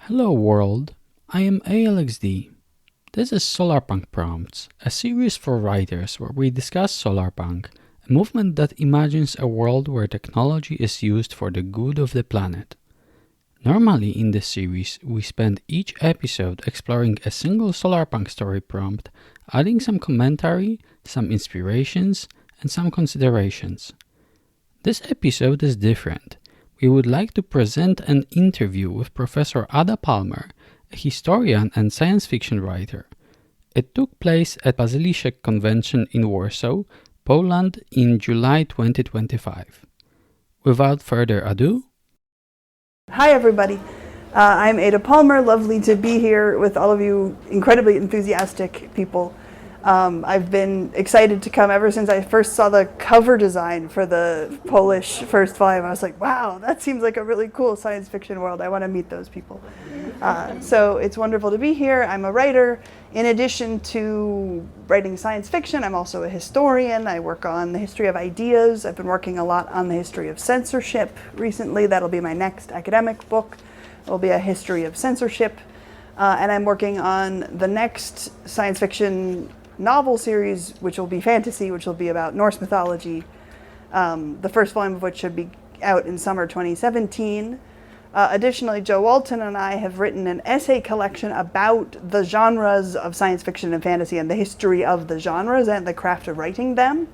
Hello world, I am ALXD. This is Solarpunk Prompts, a series for writers where we discuss solarpunk, a movement that imagines a world where technology is used for the good of the planet. Normally in this series, we spend each episode exploring a single solarpunk story prompt, adding some commentary, some inspirations, and some considerations. This episode is different. We would like to present an interview with Professor Ada Palmer, a historian and science fiction writer. It took place at Bazyliszek convention in Warsaw, Poland in July 2025. Without further ado, Hi everybody, I'm Ada Palmer, lovely to be here with all of you incredibly enthusiastic people. I've been excited to come ever since I first saw the cover design for the Polish first volume. I was like, wow, that seems like a really cool science fiction world. I want to meet those people. So it's wonderful to be here. I'm a writer. In addition to writing science fiction, I'm also a historian. I work on the history of ideas. I've been working a lot on the history of censorship recently. That'll be my next academic book. It'll be a history of censorship. And I'm working on the next science fiction novel series, which will be fantasy, which will be about Norse mythology. The first volume of which should be out in summer 2017. Additionally, Joe Walton and I have written an essay collection about the genres of science fiction and fantasy and the history of the genres and the craft of writing them,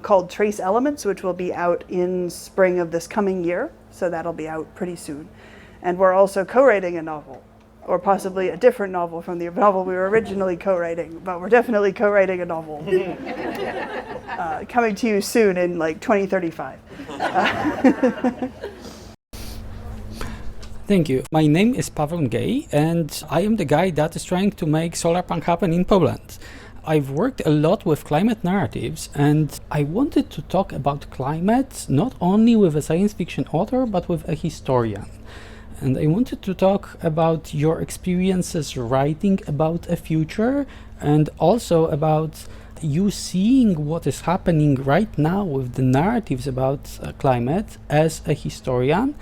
called Trace Elements, which will be out in spring of this coming year. So that'll be out pretty soon. And we're also co-writing a novel, or possibly a different novel from the novel we were originally co-writing, but we're definitely co-writing a novel. Coming to you soon in like 2035. thank you. My name is Paweł Gay, and I am the guy that is trying to make solarpunk happen in Poland. I've worked a lot with climate narratives, and I wanted to talk about climate not only with a science fiction author, but with a historian. And I wanted to talk about your experiences writing about a future, and also about you seeing what is happening right now with the narratives about climate as a historian,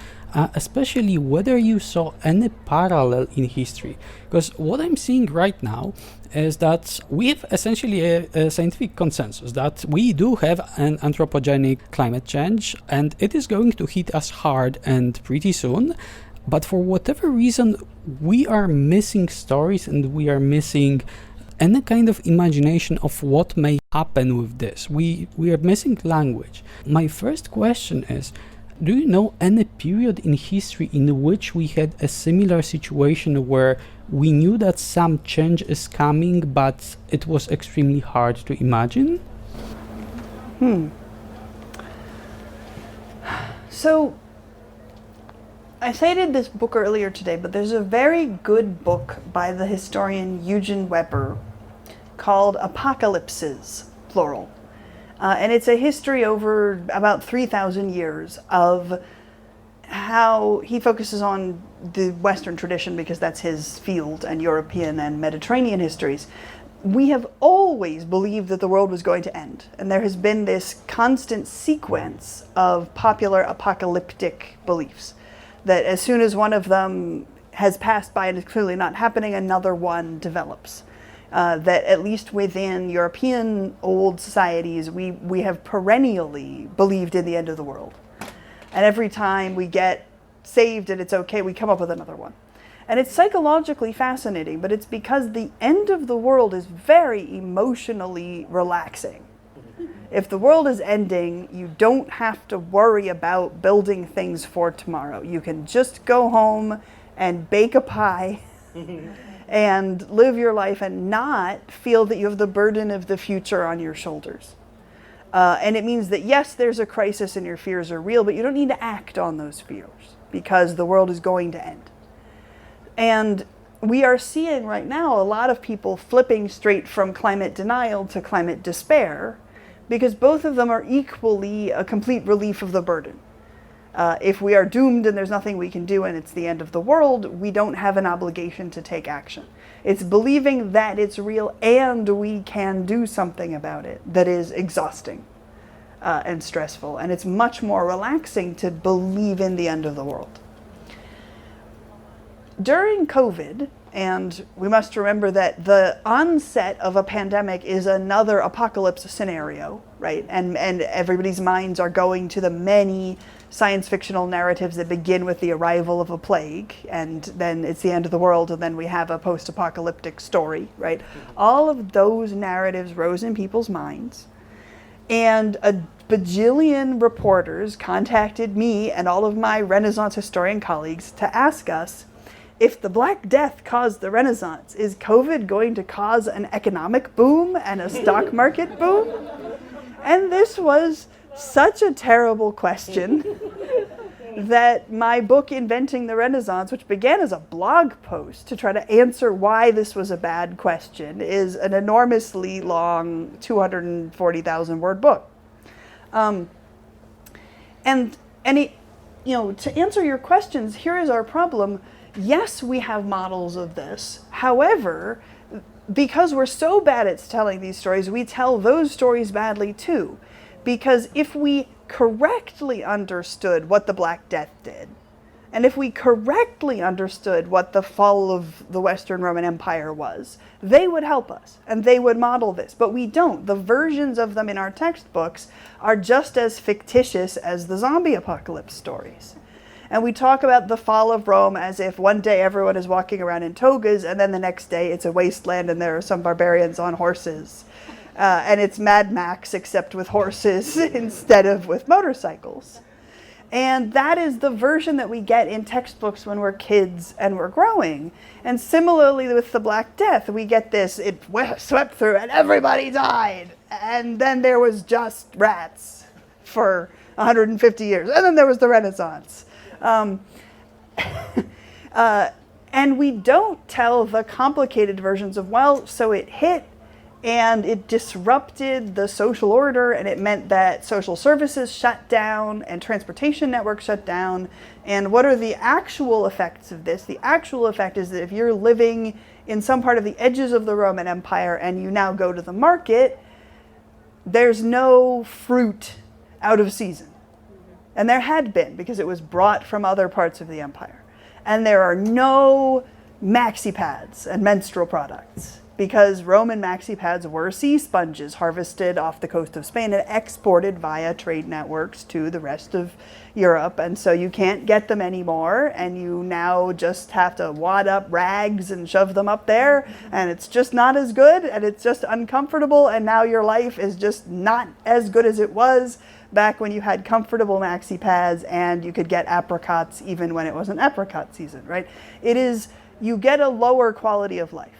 especially whether you saw any parallel in history. Because what I'm seeing right now is that we have essentially a scientific consensus that we do have an anthropogenic climate change, and it is going to hit us hard and pretty soon. But for whatever reason, we are missing stories and we are missing any kind of imagination of what may happen with this. We are missing language. My first question is, do you know any period in history in which we had a similar situation where we knew that some change is coming, but it was extremely hard to imagine? So, I cited this book earlier today, but there's a very good book by the historian Eugen Weber called Apocalypses, plural. And it's a history over about 3,000 years of how he focuses on the Western tradition because that's his field, and European and Mediterranean histories. We have always believed that the world was going to end, and there has been this constant sequence of popular apocalyptic beliefs. That as soon as one of them has passed by and is clearly not happening, another one develops. That at least within European old societies, we have perennially believed in the end of the world. And every time we get saved and it's okay, we come up with another one. And it's psychologically fascinating, but it's because the end of the world is very emotionally relaxing. If the world is ending, you don't have to worry about building things for tomorrow. You can just go home and bake a pie and live your life and not feel that you have the burden of the future on your shoulders. And it means that, yes, there's a crisis and your fears are real, but you don't need to act on those fears because the world is going to end. And we are seeing right now a lot of people flipping straight from climate denial to climate despair, because both of them are equally a complete relief of the burden. If we are doomed and there's nothing we can do and it's the end of the world, we don't have an obligation to take action. It's believing that it's real and we can do something about it that is exhausting and stressful. And it's much more relaxing to believe in the end of the world. during COVID, and we must remember that the onset of a pandemic is another apocalypse scenario, right? And everybody's minds are going to the many science fictional narratives that begin with the arrival of a plague, and then it's the end of the world, and then we have a post-apocalyptic story, right? All of those narratives rose in people's minds, and a bajillion reporters contacted me and all of my Renaissance historian colleagues to ask us, if the Black Death caused the Renaissance, is COVID going to cause an economic boom and a stock market boom? And this was such a terrible question that my book, Inventing the Renaissance, which began as a blog post to try to answer why this was a bad question, is an enormously long 240,000 word book. To answer your questions, here is our problem. Yes, we have models of this. However, because we're so bad at telling these stories, we tell those stories badly too. Because if we correctly understood what the Black Death did, and if we correctly understood what the fall of the Western Roman Empire was, they would help us, and they would model this. But we don't. The versions of them in our textbooks are just as fictitious as the zombie apocalypse stories. And we talk about the fall of Rome as if one day everyone is walking around in togas, and then the next day it's a wasteland and there are some barbarians on horses. And it's Mad Max, except with horses instead of with motorcycles. And that is the version that we get in textbooks when we're kids and we're growing. And similarly with the Black Death, we get this, it swept through and everybody died. And then there was just rats for 150 years. And then there was the Renaissance. And we don't tell the complicated versions of, well, so it hit and it disrupted the social order, and it meant that social services shut down and transportation networks shut down. And what are the actual effects of this? The actual effect is that if you're living in some part of the edges of the Roman Empire and you now go to the market, there's no fruit out of season. And there had been, because it was brought from other parts of the empire. And there are no maxi pads and menstrual products, because Roman maxi pads were sea sponges harvested off the coast of Spain and exported via trade networks to the rest of Europe. And so you can't get them anymore, and you now just have to wad up rags and shove them up there, and it's just not as good, and it's just uncomfortable, and now your life is just not as good as it was back when you had comfortable maxi pads and you could get apricots even when it wasn't apricot season, right? It is, you get a lower quality of life.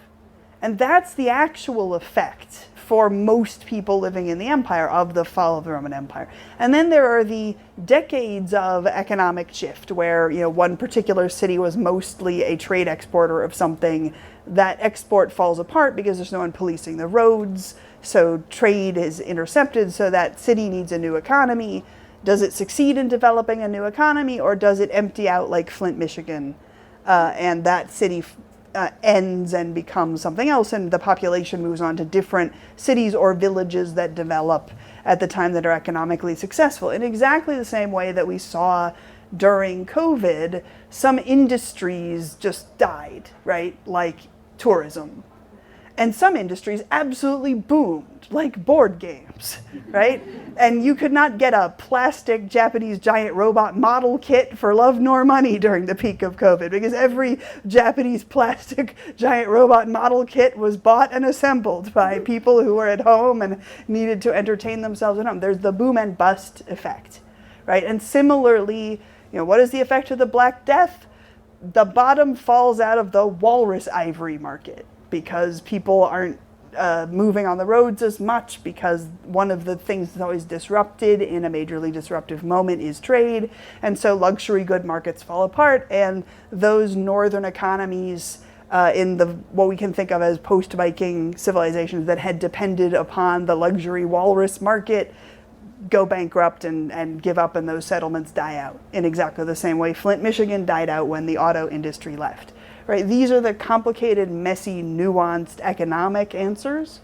And that's the actual effect for most people living in the empire of the fall of the Roman Empire. And then there are the decades of economic shift where, one particular city was mostly a trade exporter of something. That export falls apart because there's no one policing the roads. So trade is intercepted, so that city needs a new economy. Does it succeed in developing a new economy, or does it empty out like Flint, Michigan, and that city ends and becomes something else, and the population moves on to different cities or villages that develop at the time that are economically successful? In exactly the same way that we saw during COVID, some industries just died, right? Like tourism. And some industries absolutely boomed, like board games, right? And you could not get a plastic Japanese giant robot model kit for love nor money during the peak of COVID, because every Japanese plastic giant robot model kit was bought and assembled by people who were at home and needed to entertain themselves at home. There's the boom and bust effect, right? And similarly, what is the effect of the Black Death? The bottom falls out of the walrus ivory market, because people aren't moving on the roads as much, because one of the things that's always disrupted in a majorly disruptive moment is trade. And so luxury good markets fall apart, and those northern economies in what we can think of as post-Viking civilizations that had depended upon the luxury walrus market go bankrupt and give up, and those settlements die out in exactly the same way Flint, Michigan died out when the auto industry left. Right? These are the complicated, messy, nuanced economic answers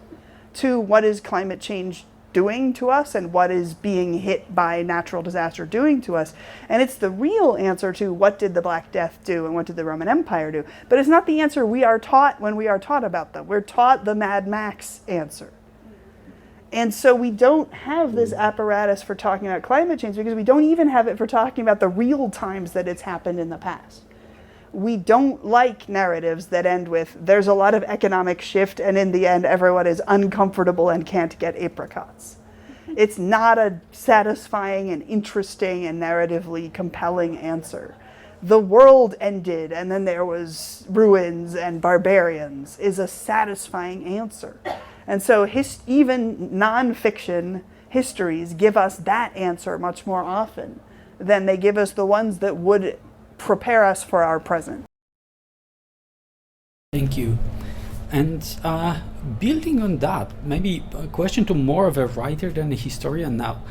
to what is climate change doing to us and what is being hit by natural disaster doing to us. And it's the real answer to what did the Black Death do and what did the Roman Empire do. But it's not the answer we are taught when we are taught about them. We're taught the Mad Max answer. And so we don't have this apparatus for talking about climate change because we don't even have it for talking about the real times that it's happened in the past. We don't like narratives that end with, there's a lot of economic shift and in the end everyone is uncomfortable and can't get apricots. It's not a satisfying and interesting and narratively compelling answer. The world ended and then there was ruins and barbarians is a satisfying answer. And so even nonfiction histories give us that answer much more often than they give us the ones that would prepare us for our present. Thank you. And building on that, maybe a question to more of a writer than a historian now.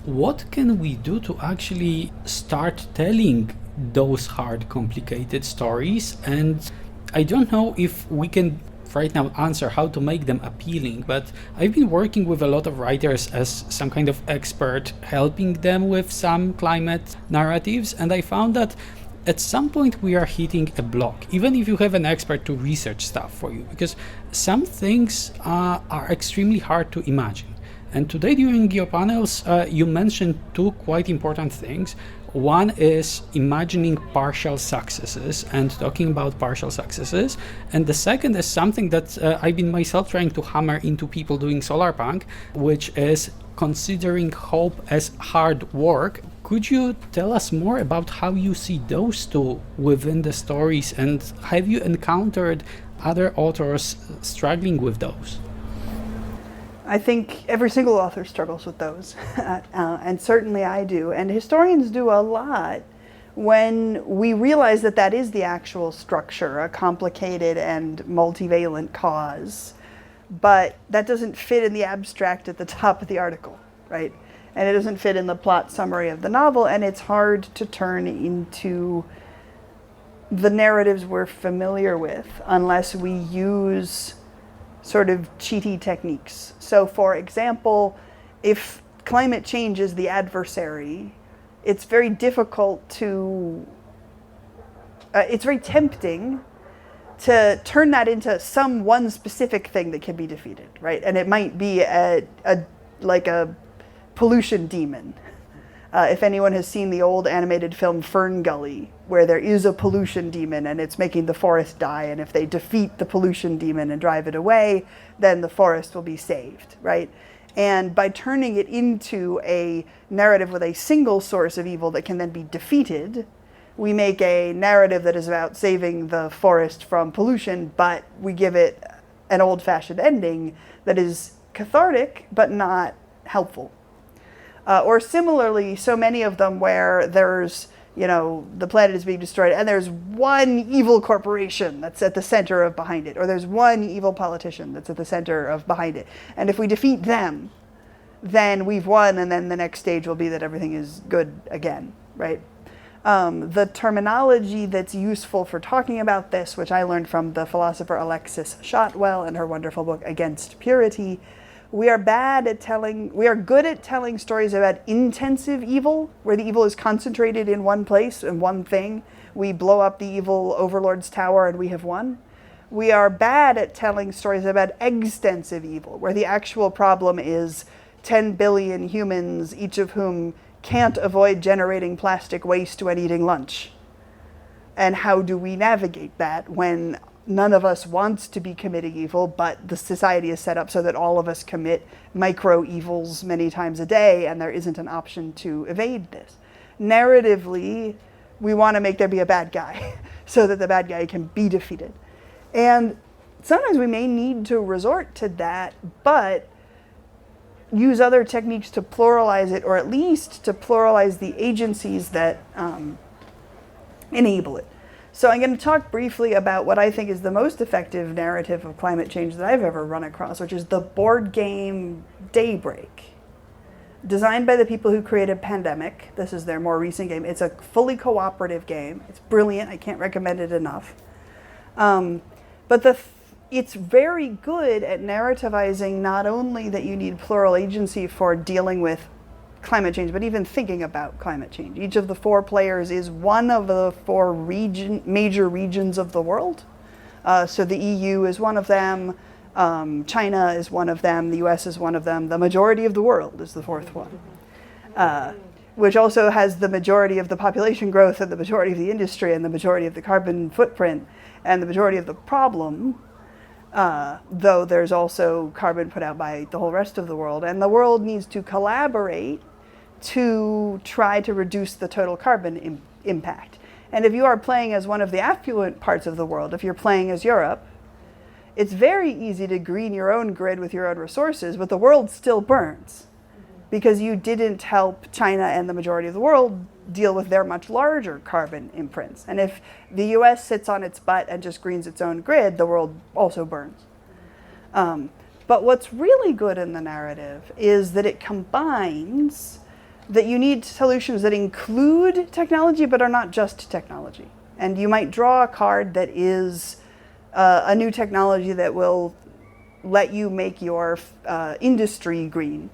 What can we do to actually start telling those hard, complicated stories? And I don't know if we can right now answer how to make them appealing, but I've been working with a lot of writers as some kind of expert, helping them with some climate narratives, and I found that at some point we are hitting a block, even if you have an expert to research stuff for you, because some things are extremely hard to imagine. And today during your panels, you mentioned two quite important things. One is imagining partial successes and talking about partial successes. And the second is something that I've been myself trying to hammer into people doing solarpunk, which is considering hope as hard work. Could you tell us more about how you see those two within the stories, and have you encountered other authors struggling with those? I think every single author struggles with those, and certainly I do. And historians do a lot when we realize that that is the actual structure, a complicated and multivalent cause. But that doesn't fit in the abstract at the top of the article, right? And it doesn't fit in the plot summary of the novel, and it's hard to turn into the narratives we're familiar with unless we use sort of cheaty techniques. So for example, if climate change is the adversary, it's very difficult to, it's very tempting to turn that into some one specific thing that can be defeated, right? And it might be like a pollution demon. If anyone has seen the old animated film Fern Gully, where there is a pollution demon and it's making the forest die, and if they defeat the pollution demon and drive it away, then the forest will be saved, right? And by turning it into a narrative with a single source of evil that can then be defeated, we make a narrative that is about saving the forest from pollution, but we give it an old-fashioned ending that is cathartic but not helpful. Or similarly, so many of them where there's, you know, the planet is being destroyed and there's one evil corporation that's at the center of behind it, or there's one evil politician that's at the center of behind it. And if we defeat them, then we've won, and then the next stage will be that everything is good again, right? The terminology that's useful for talking about this, which I learned from the philosopher Alexis Shotwell in her wonderful book Against Purity, we are good at telling stories about intensive evil, where the evil is concentrated in one place and one thing. We blow up the evil overlord's tower and we have won. We are bad at telling stories about extensive evil, where the actual problem is 10 billion humans, each of whom can't avoid generating plastic waste when eating lunch. And how do we navigate that when none of us wants to be committing evil, but the society is set up so that all of us commit micro evils many times a day, and there isn't an option to evade this. Narratively, we want to make there be a bad guy so that the bad guy can be defeated. And sometimes we may need to resort to that, but use other techniques to pluralize it, or at least to pluralize the agencies that enable it. So I'm going to talk briefly about what I think is the most effective narrative of climate change that I've ever run across, which is the board game Daybreak. Designed by the people who created Pandemic. This is their more recent game. It's a fully cooperative game. It's brilliant. I can't recommend it enough. But it's very good at narrativizing not only that you need plural agency for dealing with climate change, but even thinking about climate change. Each of the 4 players is one of the 4 major regions of the world. So the EU is one of them, China is one of them, the US is one of them, the majority of the world is the 4th one, which also has the majority of the population growth and the majority of the industry and the majority of the carbon footprint and the majority of the problem, though there's also carbon put out by the whole rest of the world. And the world needs to collaborate to try to reduce the total carbon impact. And if you are playing as one of the affluent parts of the world, if you're playing as Europe, it's very easy to green your own grid with your own resources, but the world still burns because you didn't help China and the majority of the world deal with their much larger carbon imprints. And if the US sits on its butt and just greens its own grid, the world also burns. But what's really good in the narrative is that it combines that you need solutions that include technology but are not just technology. And you might draw a card that is a new technology that will let you make your industry green.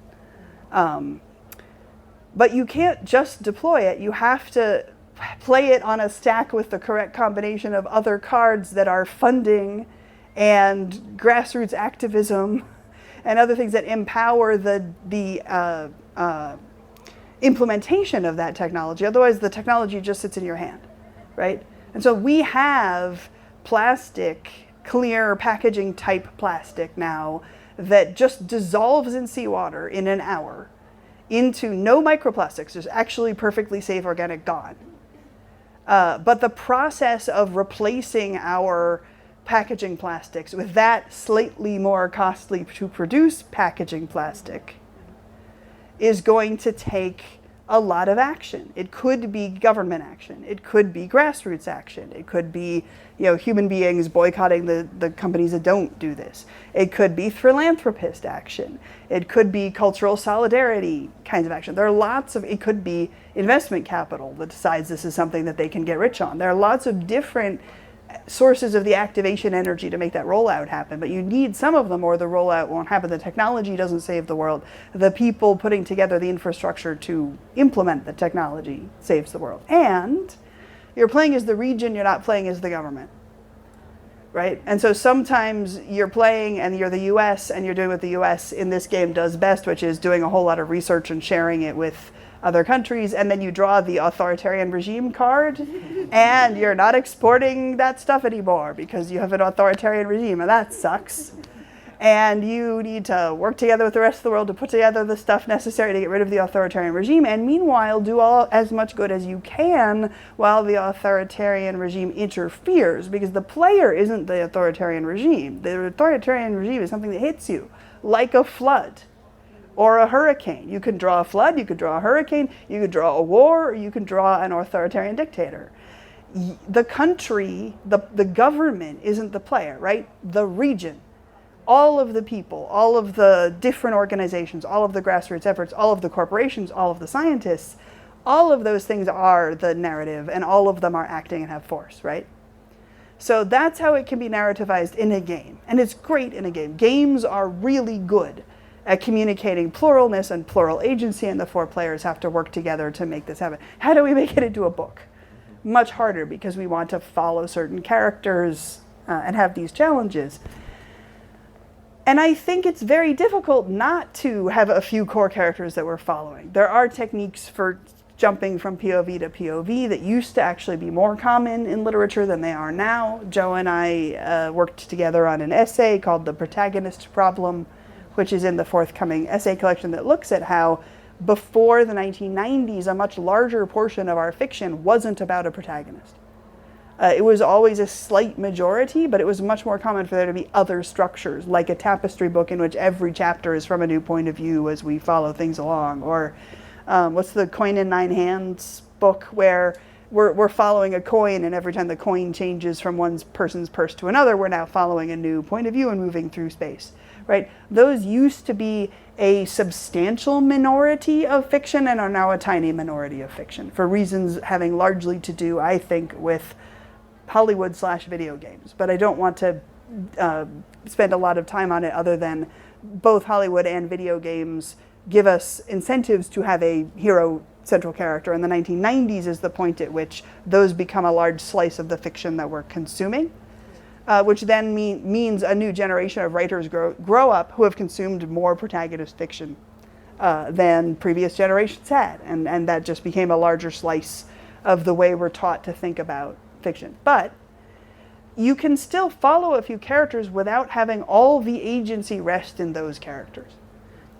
But you can't just deploy it. You have to play it on a stack with the correct combination of other cards that are funding and grassroots activism and other things that empower the implementation of that technology. Otherwise, the technology just sits in your hand, right? And so we have plastic, clear packaging type plastic now that just dissolves in seawater in an hour into no microplastics. There's actually perfectly safe organic gone. But the process of replacing our packaging plastics with that slightly more costly to produce packaging plastic is going to take a lot of action. It could be government action. It could be grassroots action. It could be, human beings boycotting the companies that don't do this. It could be philanthropist action. It could be cultural solidarity kinds of action. There are lots of, it could be investment capital that decides this is something that they can get rich on. There are lots of different sources of the activation energy to make that rollout happen, but you need some of them or the rollout won't happen. The technology doesn't save the world. The people putting together the infrastructure to implement the technology saves the world. And you're playing as the region, you're not playing as the government, right? And so sometimes you're playing and you're the US and you're doing what the US in this game does best, which is doing a whole lot of research and sharing it with other countries, and then you draw the authoritarian regime card and you're not exporting that stuff anymore because you have an authoritarian regime, and that sucks. And you need to work together with the rest of the world to put together the stuff necessary to get rid of the authoritarian regime, and meanwhile do as much good as you can while the authoritarian regime interferes, because the player isn't the authoritarian regime. The authoritarian regime is something that hits you, like a flood or a hurricane. You can draw a flood, you could draw a hurricane, you could draw a war, or you can draw an authoritarian dictator. The country, the government isn't the player, right? The region, all of the people, all of the different organizations, all of the grassroots efforts, all of the corporations, all of the scientists, all of those things are the narrative, and all of them are acting and have force, right? So that's how it can be narrativized in a game. And it's great in a game. Games are really good at communicating pluralness and plural agency, and the 4 players have to work together to make this happen. How do we make it into a book? Much harder, because we want to follow certain characters and have these challenges. And I think it's very difficult not to have a few core characters that we're following. There are techniques for jumping from POV to POV that used to actually be more common in literature than they are now. Joe and I worked together on an essay called The Protagonist Problem, which is in the forthcoming essay collection, that looks at how before the 1990s, a much larger portion of our fiction wasn't about a protagonist. It was always a slight majority, but it was much more common for there to be other structures, like a tapestry book in which every chapter is from a new point of view as we follow things along. Or what's the Coin in 9 Hands book, where we're following a coin, and every time the coin changes from one person's purse to another, we're now following a new point of view and moving through space. Right? Those used to be a substantial minority of fiction and are now a tiny minority of fiction, for reasons having largely to do, I think, with Hollywood/video games. But I don't want to spend a lot of time on it other than both Hollywood and video games give us incentives to have a hero central character. And the 1990s is the point at which those become a large slice of the fiction that we're consuming, which then means a new generation of writers grow up who have consumed more protagonist fiction than previous generations had. And that just became a larger slice of the way we're taught to think about fiction. But you can still follow a few characters without having all the agency rest in those characters.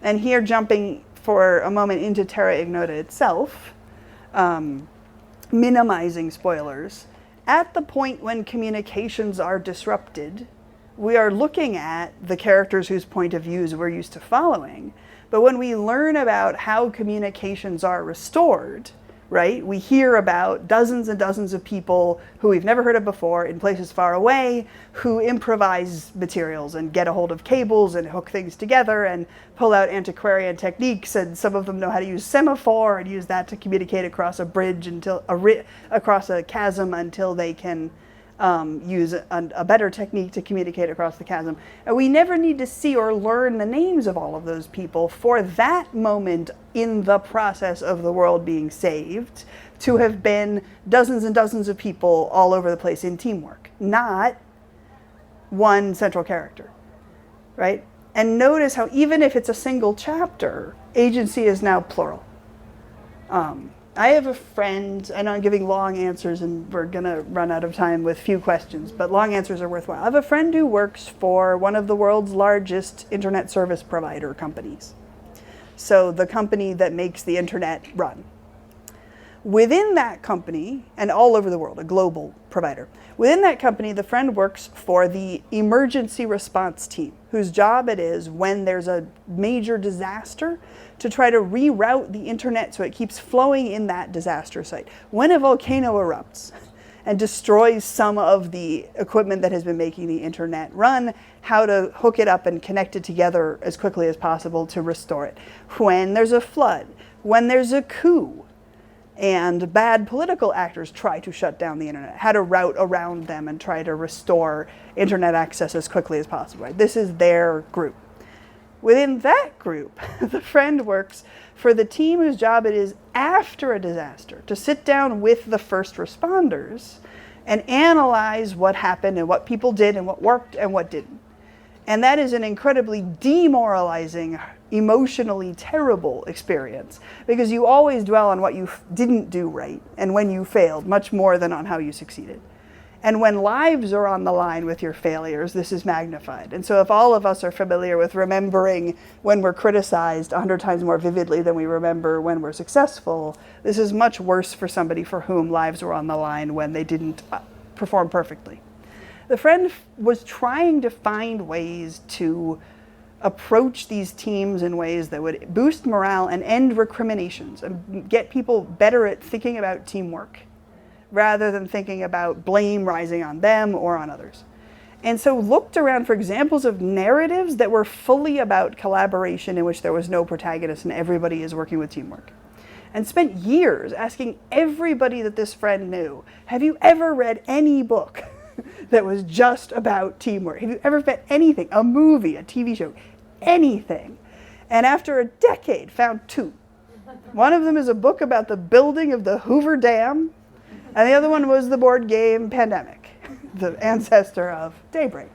And here, jumping for a moment into Terra Ignota itself, minimizing spoilers, at the point when communications are disrupted, we are looking at the characters whose point of views we're used to following. But when we learn about how communications are restored, right, we hear about dozens and dozens of people who we've never heard of before in places far away who improvise materials and get a hold of cables and hook things together and pull out antiquarian techniques, and some of them know how to use semaphore and use that to communicate across a bridge across a chasm until they can use a better technique to communicate across the chasm. And we never need to see or learn the names of all of those people for that moment in the process of the world being saved to have been dozens and dozens of people all over the place in teamwork, not one central character, right? And notice how even if it's a single chapter, agency is now plural. I have a friend, and I'm giving long answers and we're going to run out of time with few questions, but long answers are worthwhile. I have a friend who works for one of the world's largest internet service provider companies. So the company that makes the internet run. Within that company, and all over the world, a global provider, within that company, the friend works for the emergency response team, whose job it is when there's a major disaster to try to reroute the internet so it keeps flowing in that disaster site. When a volcano erupts and destroys some of the equipment that has been making the internet run, how to hook it up and connect it together as quickly as possible to restore it. When there's a flood, when there's a coup, and bad political actors try to shut down the internet, how to route around them and try to restore internet access as quickly as possible. Right? This is their group. Within that group, the friend works for the team whose job it is after a disaster to sit down with the first responders and analyze what happened and what people did and what worked and what didn't. And that is an incredibly demoralizing, emotionally terrible experience because you always dwell on what you didn't do right and when you failed much more than on how you succeeded. And when lives are on the line with your failures, this is magnified. And so if all of us are familiar with remembering when we're criticized 100 times more vividly than we remember when we're successful, this is much worse for somebody for whom lives were on the line when they didn't perform perfectly. The friend was trying to find ways to approach these teams in ways that would boost morale and end recriminations and get people better at thinking about teamwork rather than thinking about blame rising on them or on others. And so looked around for examples of narratives that were fully about collaboration in which there was no protagonist and everybody is working with teamwork. And spent years asking everybody that this friend knew, have you ever read any book that was just about teamwork? Have you ever read anything, a movie, a TV show, anything? And after a decade, found two. One of them is a book about the building of the Hoover Dam, and the other one was the board game Pandemic, the ancestor of Daybreak.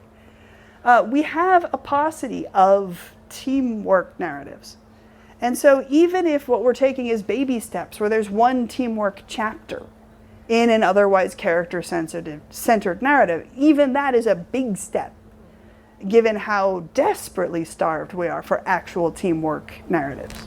We have a paucity of teamwork narratives. And so even if what we're taking is baby steps, where there's one teamwork chapter in an otherwise character-centered narrative, even that is a big step, given how desperately starved we are for actual teamwork narratives.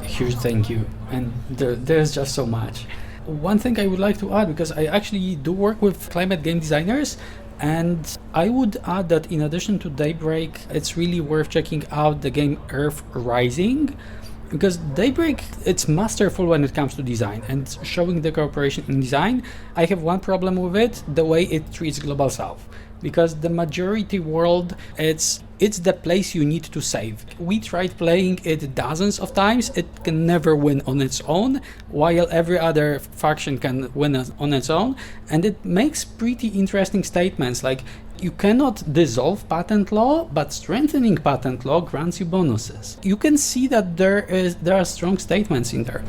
Huge thank you. And there's just so much. One thing I would like to add, because I actually do work with climate game designers, and I would add that in addition to Daybreak, it's really worth checking out the game Earth Rising, because Daybreak, it's masterful when it comes to design and showing the cooperation in design. I have one problem with it, the way it treats Global South, because the majority world, it's the place you need to save. We tried playing it dozens of times, it can never win on its own, while every other faction can win on its own, and it makes pretty interesting statements like, You cannot dissolve patent law, but strengthening patent law grants you bonuses. You can see that there are strong statements in there.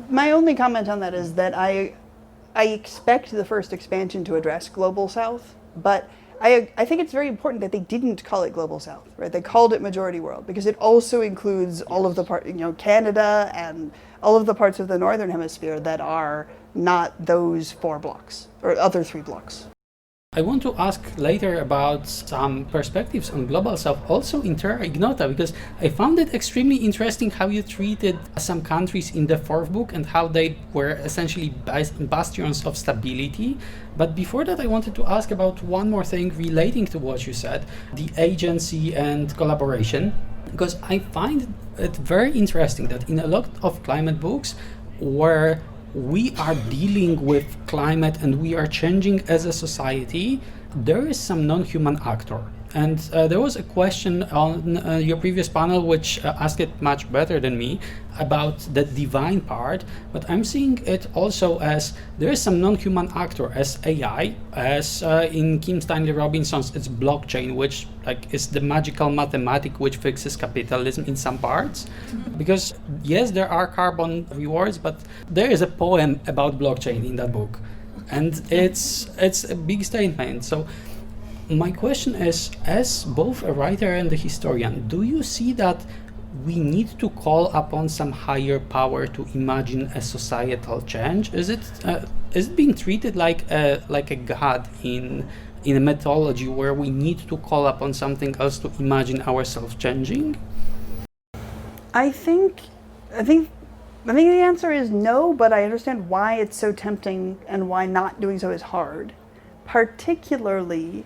My only comment on that is that I expect the first expansion to address Global South, but I think it's very important that they didn't call it Global South, right? They called it Majority World because it also includes all of the Canada and all of the parts of the Northern Hemisphere that are not those 4 blocks or other 3 blocks. I want to ask later about some perspectives on Global South also in Terra Ignota, because I found it extremely interesting how you treated some countries in the 4th book and how they were essentially bastions of stability. But before that, I wanted to ask about one more thing relating to what you said, the agency and collaboration, because I find it very interesting that in a lot of climate books where we are dealing with climate and we are changing as a society, there is some non-human actor. And there was a question on your previous panel which asked it much better than me about the divine part, but I'm seeing it also as there is some non-human actor, as AI, as in Kim Stanley Robinson's it's blockchain, which is the magical mathematic which fixes capitalism in some parts. Because yes, there are carbon rewards, but there is a poem about blockchain in that book, and it's a big statement. So my question is, as both a writer and a historian, do you see that we need to call upon some higher power to imagine a societal change? Is it being treated like a god in a mythology where we need to call upon something else to imagine ourselves changing? I think the answer is no, but I understand why it's so tempting and why not doing so is hard, particularly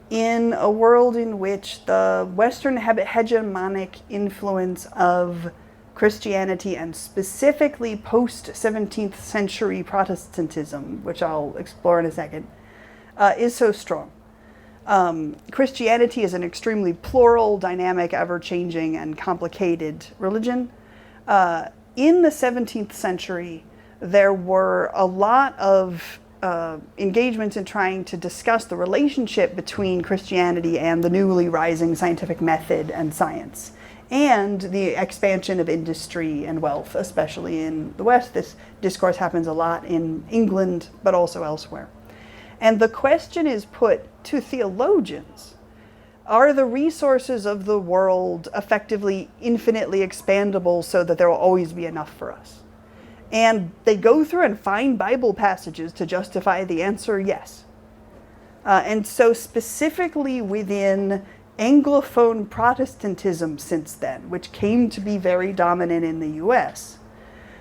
in a world in which the Western hegemonic influence of Christianity and specifically post-17th century Protestantism, which I'll explore in a second, is so strong. Christianity is an extremely plural, dynamic, ever-changing, and complicated religion. In the 17th century, there were a lot of engagements in trying to discuss the relationship between Christianity and the newly rising scientific method and science, and the expansion of industry and wealth, especially in the West. This discourse happens a lot in England, but also elsewhere. And the question is put to theologians: are the resources of the world effectively infinitely expandable so that there will always be enough for us? And they go through and find Bible passages to justify the answer yes. And so specifically within Anglophone Protestantism since then, which came to be very dominant in the US,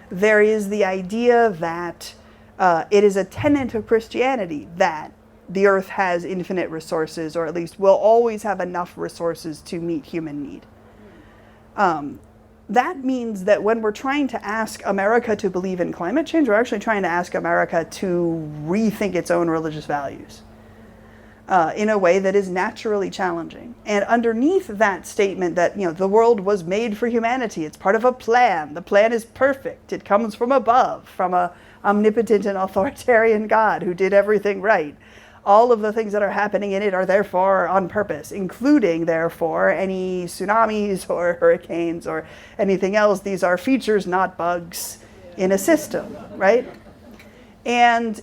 there is the idea that it is a tenet of Christianity that the earth has infinite resources, or at least will always have enough resources to meet human need. That means that when we're trying to ask America to believe in climate change, we're actually trying to ask America to rethink its own religious values in a way that is naturally challenging. And underneath that statement that, the world was made for humanity, it's part of a plan, the plan is perfect, it comes from above, from a omnipotent and authoritarian God who did everything right. All of the things that are happening in it are therefore on purpose, including, therefore, any tsunamis or hurricanes or anything else. These are features, not bugs, in a system, right? And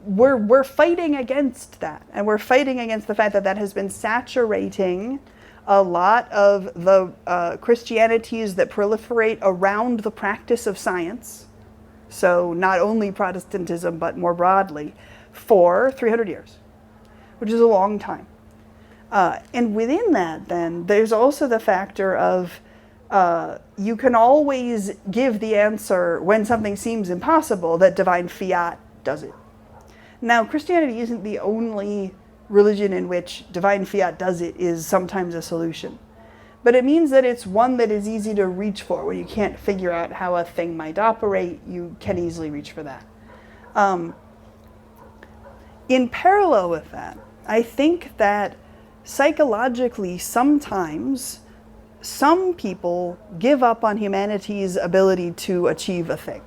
we're fighting against that. And we're fighting against the fact that that has been saturating a lot of the Christianities that proliferate around the practice of science. So not only Protestantism, but more broadly, for 300 years, which is a long time. And within that, then, there's also the factor of you can always give the answer when something seems impossible that divine fiat does it. Now, Christianity isn't the only religion in which divine fiat does it is sometimes a solution. But it means that it's one that is easy to reach for. When you can't figure out how a thing might operate, you can easily reach for that. In parallel with that, I think that psychologically sometimes some people give up on humanity's ability to achieve a thing.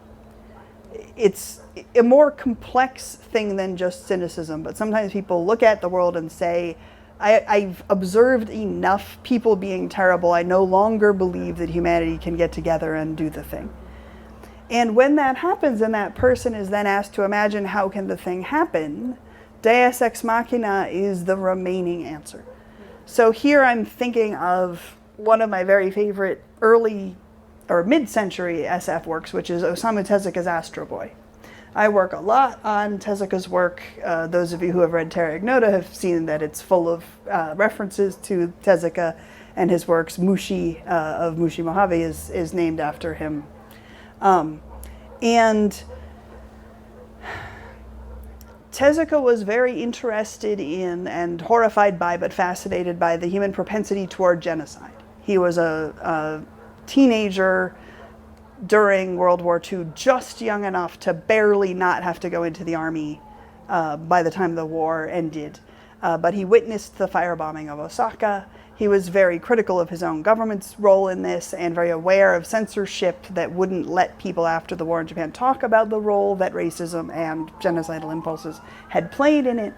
it's a more complex thing than just cynicism, but sometimes people look at the world and say, I've observed enough people being terrible. I no longer believe that humanity can get together and do the thing. And when that happens and that person is then asked to imagine how can the thing happen, Deus ex machina is the remaining answer. So here I'm thinking of one of my very favorite early or mid-century SF works, which is Osamu Tezuka's Astro Boy. I work a lot on Tezuka's work. Those of you who have read Terra Ignota have seen that it's full of references to Tezuka and his works. Mushi of Mushi Mojave is named after him. And Tezuka was very interested in and horrified by, but fascinated by, the human propensity toward genocide. He was a teenager during World War II, just young enough to barely not have to go into the army by the time the war ended. But he witnessed the firebombing of Osaka. He was very critical of his own government's role in this and very aware of censorship that wouldn't let people after the war in Japan talk about the role that racism and genocidal impulses had played in it.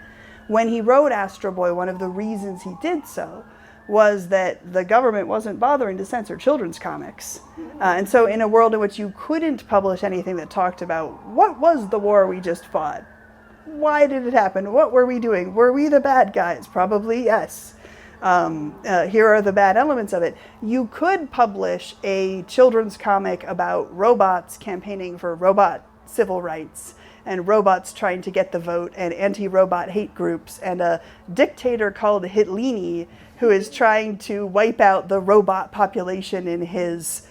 When he wrote Astro Boy, one of the reasons he did so was that the government wasn't bothering to censor children's comics. And so in a world in which you couldn't publish anything that talked about what was the war we just fought, why did it happen, what were we doing, were we the bad guys? Probably yes. Here are the bad elements of it. You could publish a children's comic about robots campaigning for robot civil rights and robots trying to get the vote and anti-robot hate groups and a dictator called Hitlini who is trying to wipe out the robot population in his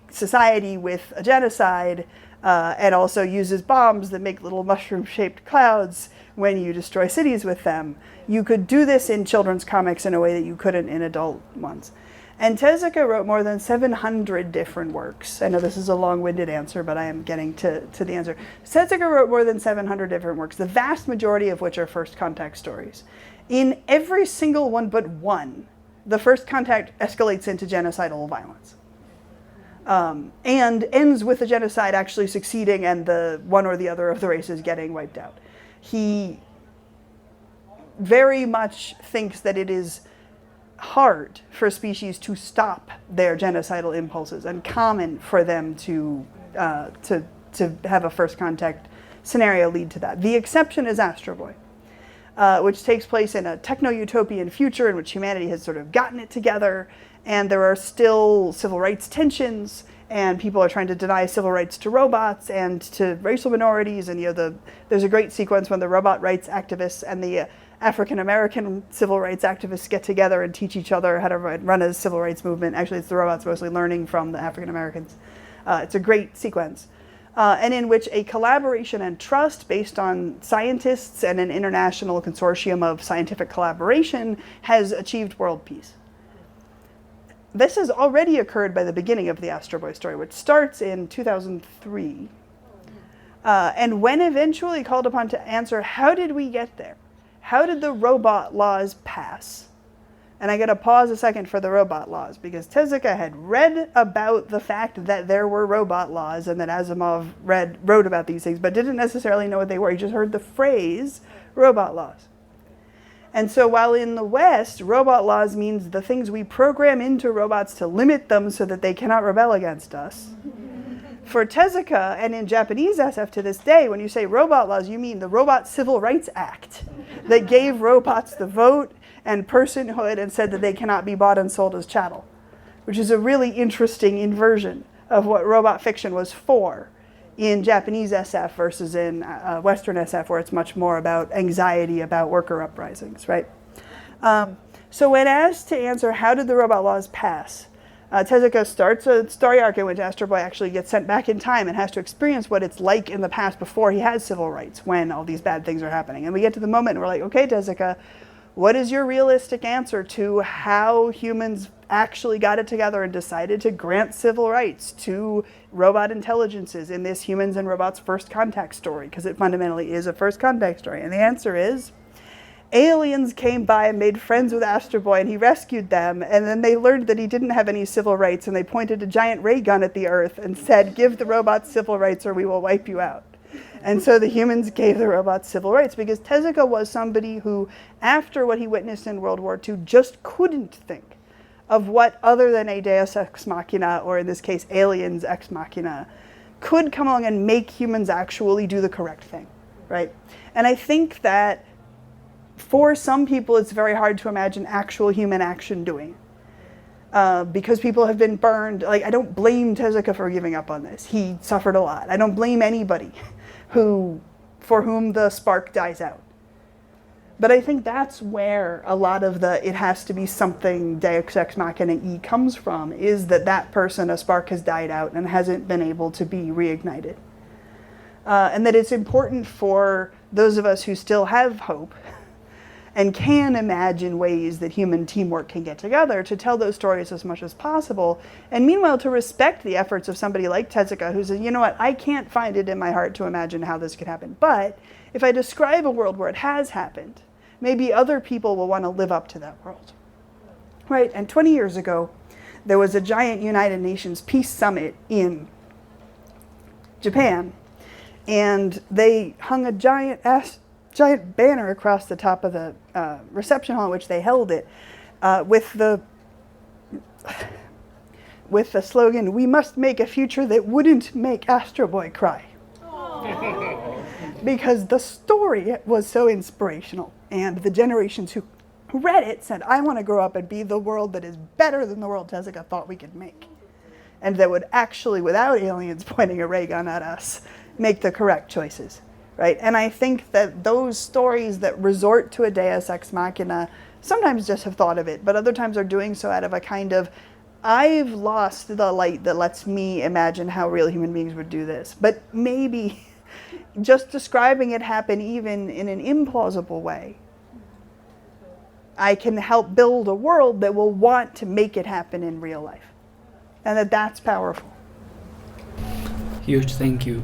society with a genocide, and also uses bombs that make little mushroom-shaped clouds when you destroy cities with them. You could do this in children's comics in a way that you couldn't in adult ones. And Tezuka wrote more than 700 different works. I know this is a long-winded answer, but I am getting to the answer. Tezuka wrote more than 700 different works, the vast majority of which are first contact stories. In every single one but one, the first contact escalates into genocidal violence. And ends with the genocide actually succeeding and the one or the other of the races getting wiped out. He very much thinks that it is hard for species to stop their genocidal impulses and common for them to have a first contact scenario lead to that. The exception is Astro Boy, which takes place in a techno-utopian future in which humanity has sort of gotten it together, and there are still civil rights tensions, and people are trying to deny civil rights to robots and to racial minorities. And there's a great sequence when the robot rights activists and the African American civil rights activists get together and teach each other how to run a civil rights movement. Actually, it's the robots mostly learning from the African Americans. It's a great sequence. And in which a collaboration and trust based on scientists and an international consortium of scientific collaboration has achieved world peace. This has already occurred by the beginning of the Astro Boy story, which starts in 2003. And when eventually called upon to answer, how did we get there? How did the robot laws pass? And I got to pause a second for the robot laws, because Tezuka had read about the fact that there were robot laws and that Asimov wrote about these things, but didn't necessarily know what they were. He just heard the phrase robot laws. And so while in the West, robot laws means the things we program into robots to limit them so that they cannot rebel against us. For Tezuka, and in Japanese SF to this day, when you say robot laws, you mean the Robot Civil Rights Act that gave robots the vote and personhood and said that they cannot be bought and sold as chattel, which is a really interesting inversion of what robot fiction was for in Japanese SF versus in Western SF, where it's much more about anxiety about worker uprisings, right? So when asked to answer how did the robot laws pass, Tezuka starts a story arc in which Astro Boy actually gets sent back in time and has to experience what it's like in the past before he has civil rights, when all these bad things are happening. And we get to the moment and we're like, okay, Tezuka, what is your realistic answer to how humans actually got it together and decided to grant civil rights to robot intelligences in this humans and robots first contact story? Because it fundamentally is a first contact story. And the answer is aliens came by and made friends with Astro Boy, and he rescued them, and then they learned that he didn't have any civil rights, and they pointed a giant ray gun at the Earth and said, give the robots civil rights or we will wipe you out. And so the humans gave the robots civil rights, because Tezuka was somebody who, after what he witnessed in World War II, just couldn't think of what other than a deus ex machina, or in this case, aliens ex machina, could come along and make humans actually do the correct thing, right? And I think that for some people, it's very hard to imagine actual human action doing it. Because people have been burned. Like, I don't blame Tezuka for giving up on this. He suffered a lot. I don't blame anybody for whom the spark dies out. But I think that's where a lot of the it has to be something deus ex machina comes from, is that person, a spark has died out and hasn't been able to be reignited. And that it's important for those of us who still have hope and can imagine ways that human teamwork can get together to tell those stories as much as possible, and meanwhile to respect the efforts of somebody like Tezuka, who says, you know what, I can't find it in my heart to imagine how this could happen, but if I describe a world where it has happened, maybe other people will want to live up to that world. Right, and 20 years ago, there was a giant United Nations Peace Summit in Japan, and they hung a giant banner across the top of the reception hall in which they held it, with the slogan, "We must make a future that wouldn't make Astro Boy cry." Because the story was so inspirational, and the generations who read it said, I want to grow up and be the world that is better than the world Tezuka thought we could make, and that would actually, without aliens pointing a ray gun at us, make the correct choices. Right? And I think that those stories that resort to a deus ex machina sometimes just have thought of it, but other times are doing so out of a kind of, I've lost the light that lets me imagine how real human beings would do this. But maybe just describing it happen even in an implausible way, I can help build a world that will want to make it happen in real life. And that's powerful. Huge thank you.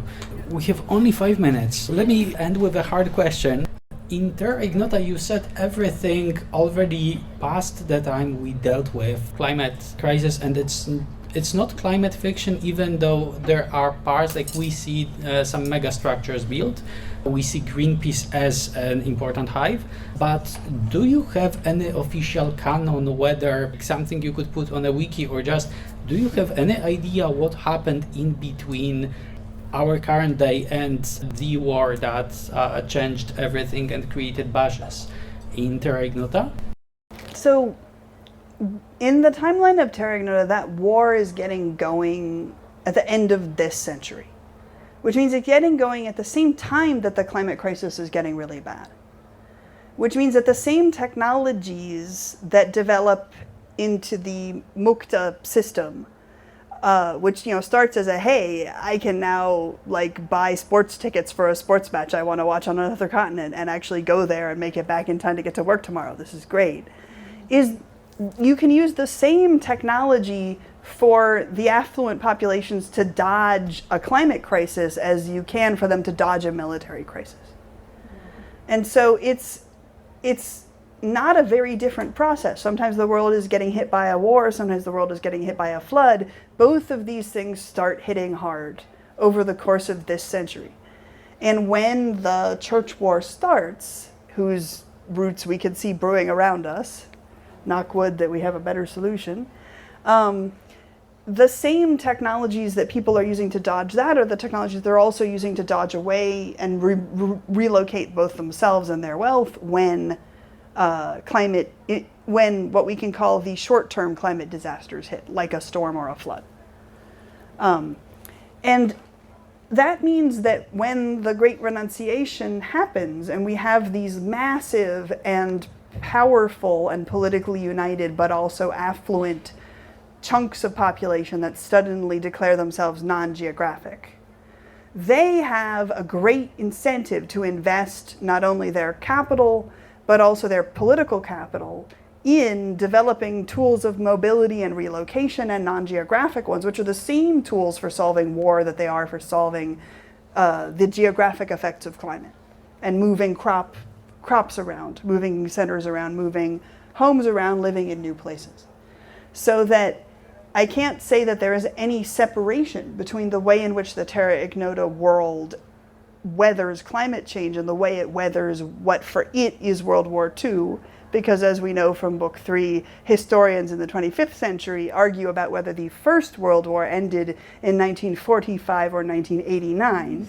We have only 5 minutes. Let me end with a hard question. In Terra Ignota, you said everything already past the time we dealt with climate crisis, and it's not climate fiction, even though there are parts, like we see some mega structures built. We see Greenpeace as an important hive. But do you have any official canon, whether something you could put on a wiki, or just do you have any idea what happened in between our current day and the war that changed everything and created Bazyliszek in Terra Ignota? So, in the timeline of Terra Ignota, that war is getting going at the end of this century, which means it's getting going at the same time that the climate crisis is getting really bad, which means that the same technologies that develop into the Mukta system, which starts as a, hey, I can now buy sports tickets for a sports match I want to watch on another continent and actually go there and make it back in time to get to work tomorrow. This is great. Is you can use the same technology for the affluent populations to dodge a climate crisis as you can for them to dodge a military crisis. And so it's not a very different process. Sometimes the world is getting hit by a war, sometimes the world is getting hit by a flood. Both of these things start hitting hard over the course of this century. And when the church war starts, whose roots we can see brewing around us, knock wood that we have a better solution, the same technologies that people are using to dodge that are the technologies they're also using to dodge away and relocate both themselves and their wealth when when what we can call the short-term climate disasters hit, like a storm or a flood. And that means that when the Great Renunciation happens and we have these massive and powerful and politically united but also affluent chunks of population that suddenly declare themselves non-geographic, they have a great incentive to invest not only their capital but also their political capital in developing tools of mobility and relocation, and non-geographic ones, which are the same tools for solving war that they are for solving the geographic effects of climate and moving crop crops around, moving centers around, moving homes around, living in new places. So that I can't say that there is any separation between the way in which the Terra Ignota world weathers climate change and the way it weathers what for it is World War II, because as we know from book 3, historians in the 25th century argue about whether the First World War ended in 1945 or 1989.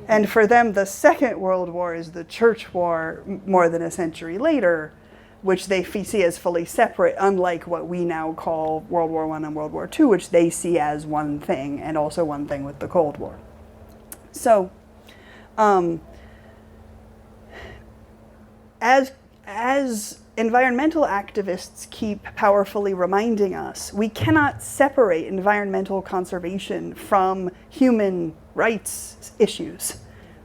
And for them, the Second World War is the Church War more than a century later, which they see as fully separate, unlike what we now call World War I and World War II, which they see as one thing, and also one thing with the Cold War. So, as environmental activists keep powerfully reminding us, we cannot separate environmental conservation from human rights issues,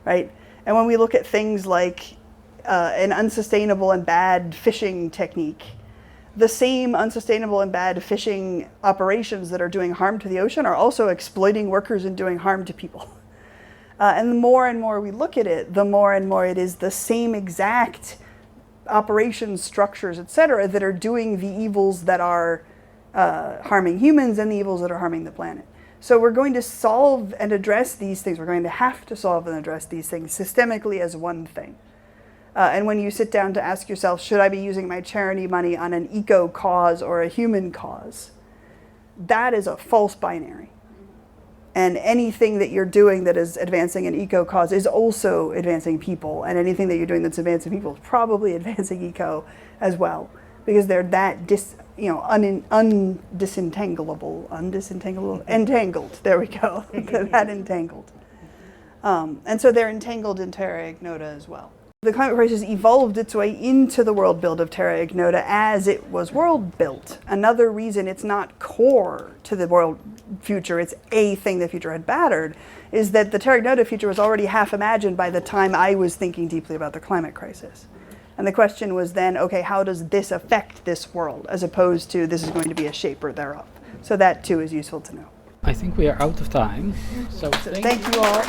right? And when we look at things like an unsustainable and bad fishing technique, the same unsustainable and bad fishing operations that are doing harm to the ocean are also exploiting workers and doing harm to people. And the more and more we look at it, the more and more it is the same exact operations, structures, etc., that are doing the evils that are harming humans and the evils that are harming the planet. So we're going to solve and address these things. We're going to have to solve and address these things systemically as one thing. And when you sit down to ask yourself, should I be using my charity money on an eco cause or a human cause? That is a false binary. And anything that you're doing that is advancing an eco cause is also advancing people. And anything that you're doing that's advancing people is probably advancing eco as well. Because they're that entangled. There we go. They're that entangled. And so they're entangled in Terra Ignota as well. The climate crisis evolved its way into the world build of Terra Ignota as it was world built. Another reason it's not core to the world future, it's a thing the future had battered, is that the Terra Ignota future was already half imagined by the time I was thinking deeply about the climate crisis. And the question was then, okay, how does this affect this world, as opposed to this is going to be a shaper thereof? So that too is useful to know. I think we are out of time. So Thank you all.